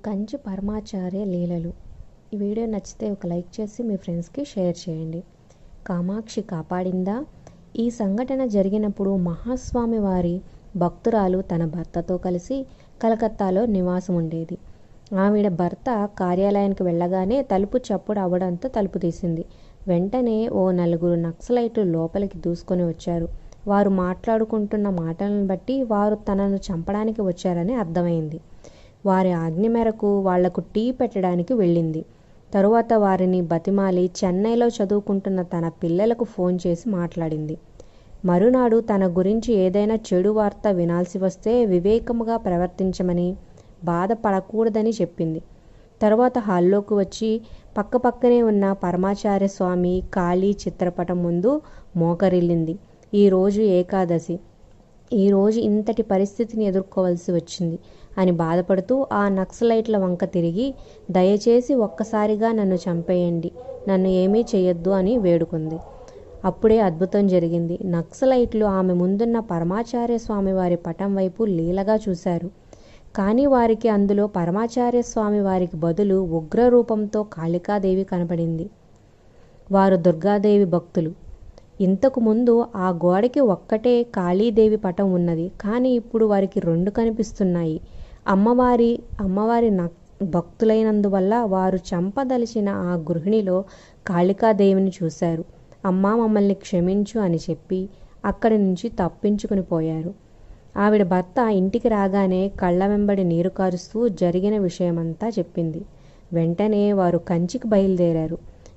కంచి పరమాచార్య లీలలు. ఈ వీడియో నచ్చితే ఒక లైక్ చేసి మీ ఫ్రెండ్స్కి షేర్ చేయండి. కామాక్షి కాపాడిందా? ఈ సంఘటన జరిగినప్పుడు మహాస్వామి వారి భక్తురాలు తన భర్తతో కలిసి కలకత్తాలో నివాసం ఉండేది. ఆవిడ భర్త కార్యాలయానికి వెళ్ళగానే తలుపు చప్పుడు అవ్వడంతో తలుపు తీసింది. వెంటనే ఓ నలుగురు నక్సలైట్లు లోపలికి దూసుకొని వచ్చారు. వారు మాట్లాడుకుంటున్న మాటలను బట్టి వారు తనను చంపడానికి వచ్చారని అర్థమైంది. వారి ఆజ్ఞ మేరకు వాళ్లకు టీ పెట్టడానికి వెళ్ళింది. తరువాత వారిని బతిమాలి చెన్నైలో చదువుకుంటున్న తన పిల్లలకు ఫోన్ చేసి మాట్లాడింది. మరునాడు తన గురించి ఏదైనా చెడు వార్త వినాల్సి వస్తే వివేకముగా ప్రవర్తించమని, బాధపడకూడదని చెప్పింది. తరువాత హాల్లోకి వచ్చి పక్కపక్కనే ఉన్న పరమాచార్య స్వామి కాళీ చిత్రపటం ముందు మోకరిల్లింది. ఈరోజు ఏకాదశి, ఈరోజు ఇంతటి పరిస్థితిని ఎదుర్కోవలసి వచ్చింది అని బాధపడుతూ ఆ నక్సలైట్ల వంక తిరిగి, దయచేసి ఒక్కసారిగా నన్ను చంపేయండి, నన్ను ఏమీ చేయొద్దు అని వేడుకుంది. అప్పుడే అద్భుతం జరిగింది. నక్సలైట్లు ఆమె ముందున్న పరమాచార్య స్వామి వారి పటం వైపు లీలగా చూశారు. కానీ వారికి అందులో పరమాచార్య స్వామి వారికి బదులు ఉగ్రరూపంతో కాళికాదేవి కనపడింది. వారు దుర్గాదేవి భక్తులు. ఇంతకు ముందు ఆ గోడకి ఒక్కటే కాళీదేవి పటం ఉన్నది. కానీ ఇప్పుడు వారికి రెండు కనిపిస్తున్నాయి. అమ్మవారి భక్తులైనందువల్ల వారు చంపదలిచిన ఆ గృహిణిలో కాళికాదేవిని చూశారు. అమ్మా, మమ్మల్ని క్షమించు అని చెప్పి అక్కడి నుంచి తప్పించుకుని పోయారు. ఆవిడ భర్త ఇంటికి రాగానే కళ్ళ వెంబడి నీరు కారుస్తూ జరిగిన విషయమంతా చెప్పింది. వెంటనే వారు కంచికి బయలుదేరారు.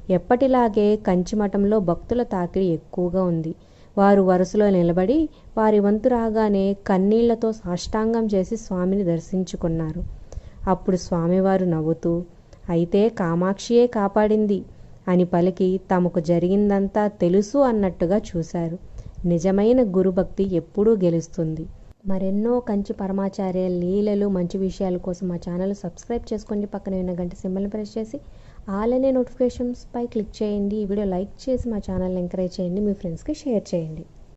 ఎప్పటిలాగే కంచిమఠంలో భక్తుల తాకిడి ఎక్కువగా ఉంది. వారు వరుసలో నిలబడి వారి వంతు రాగానే కన్నీళ్లతో సాష్టాంగం చేసి స్వామిని దర్శించుకున్నారు. అప్పుడు స్వామివారు నవ్వుతూ, అయితే కామాక్షియే కాపాడింది అని పలికి తమకు జరిగిందంతా తెలుసు అన్నట్టుగా చూశారు. నిజమైన గురుభక్తి ఎప్పుడూ గెలుస్తుంది. మరెన్నో కంచి పరమాచార్య లీలలు, మంచి విషయాల కోసం మా ఛానల్ సబ్స్క్రైబ్ చేసుకోండి. పక్కన ఉన్న గంట సింబల్ని ప్రెస్ చేసి ఆల్ అనే నోటిఫికేషన్స్పై క్లిక్ చేయండి. ఈ వీడియో లైక్ చేసి మా ఛానల్ని ఎంకరేజ్ చేయండి. మీ ఫ్రెండ్స్కి షేర్ చేయండి.